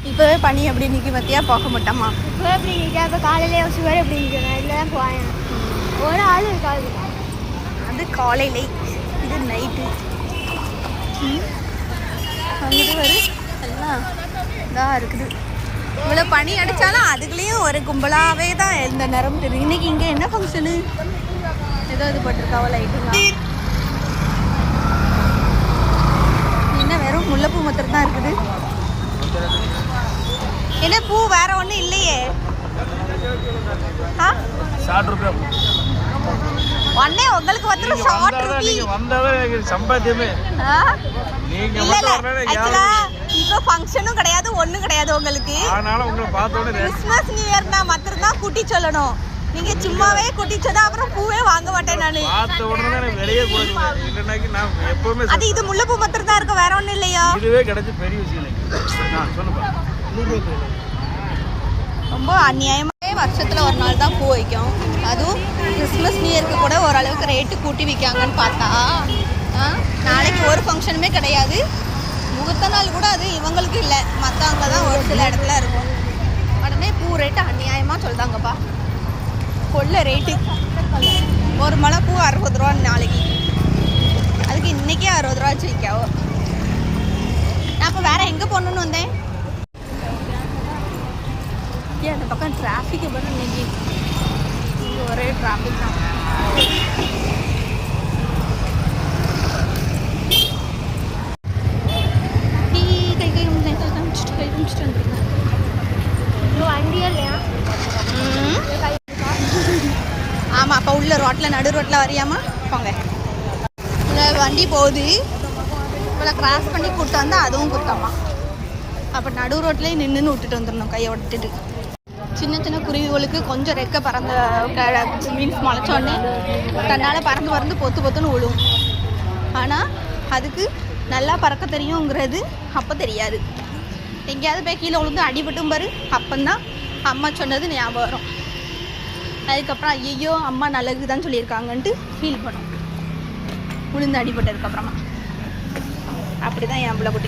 இப்போவே பனி எப்படி நிற்கி பற்றியா போக மாட்டோமா? இப்போ எப்படி நிற்க? இப்போ காலையிலே சுகர் எப்படி நிற்கிறேன்? இல்லை தான் போவேன். ஒரு ஆள் இருக்காது. அது காலையிலே, இது நைட்டு. வந்துட்டு வரும் எல்லாம் இதாக இருக்குது. இவ்வளோ பனி அடித்தாலும் அதுக்குள்ளேயும் ஒரு கும்பலாகவே தான் இந்த நேரம் தெரியும். இன்றைக்கி இங்கே என்ன ஃபங்க்ஷனு? ஏதோ இது போட்டிருக்காவோ லைட்டுலாம். என்ன வெறும் முல்லைப்பூ மாத்திரம் தான் இருக்குது. என்ன பூ வேற ஒன்றும் இல்லையே? ஒன்னே உங்களுக்கு வந்து ஷார்ட் ரூபி வந்தவே சம்பாத்தியமே இல்ல ஆக்சுவலா இப்போ ஃபங்க்ஷனும் கிடையாது ஒண்ணும் கிடையாது உங்களுக்கு. அதனால உங்களை பார்த்த உடனே கிறிஸ்மஸ் நியூ இயர்னா மட்டும் தான் குட்டி சொல்லணும். நீங்க சும்மாவே குட்டி சொன்னா அப்புறம் பூவே வாங்க மாட்டேன் நானு. பார்த்த உடனே நான் வெளியே போறேன். இல்லனாக்கி நான் எப்பவுமே அது இது முல்லைப்பூ மட்டும் தான் இருக்கு, வேற ஒண்ணும் இல்லையா? இதுவே கிடைச்ச பெரிய விஷயம் இல்லை. நான் சொல்லுப்பா. ரொம்ப அநியாயமாகவே வருஷத்தில் ஒரு நாள் தான் பூ வைக்கும். அதுவும் கிறிஸ்மஸ் நியூ இயருக்கு கூட ஓரளவுக்கு ரேட்டு கூட்டி விற்காங்கன்னு பார்த்தா நாளைக்கு ஒரு ஃபங்க்ஷனுமே கிடையாது. முகூர்த்த நாள் கூட அது இவங்களுக்கு இல்லை, மற்றவங்க தான் ஒரு சில இடத்துல இருக்கும். உடனே பூ ரேட்டு அநியாயமாக சொல்கிறாங்கப்பா. கொள்ள ரேட்டு ஒரு மலை பூ 60 ரூபா நாளைக்கு. அதுக்கு இன்றைக்கே 60 ரூபா வச்சு விற்காவோ. நான் இப்போ வேறு எங்கே போகணுன்னு வந்தேன்? அந்த பக்கம் டிராஃபிக் பண்ண இன்னைக்கு இங்கே ஒரே டிராஃபிக் தான். கை முடிச்சுட்டு வந்துருக்கேன். வண்டியே இல்லையா? ஆமாம், அப்போ உள்ள ரோட்டில் நடு ரோட்டில் வரையாமா போங்க. இல்லை வண்டி போகுது, இவ்வளோ கிராஸ் பண்ணி கூப்பிட்டு வந்தால் அதுவும் குத்தமா. அப்போ நடு ரோட்லேயே நின்றுன்னு விட்டுட்டு வந்துடணும் கையை விட்டுட்டு. சின்ன சின்ன குருவிகளுக்கு கொஞ்சம் ரெக்க பறந்த மீன்ஸ் முளைச்சோடனே தன்னால் பறந்து பறந்து பொத்து பொத்துன்னு விழும். ஆனால் அதுக்கு நல்லா பறக்க தெரியுங்கிறது அப்போ தெரியாது. எங்கேயாவது போய் கீழே விழுந்து அடிபட்டும் பாரு, அப்போந்தான் அம்மா சொன்னது ஞாபகம் வரும். அதுக்கப்புறம் ஐயோ அம்மா நல்லது தான் சொல்லியிருக்காங்கன்ட்டு ஃபீல் பண்ணும் விழுந்து அடிபட்டதுக்கப்புறமா. அப்படி தான் என் பிள்ளை குட்டி.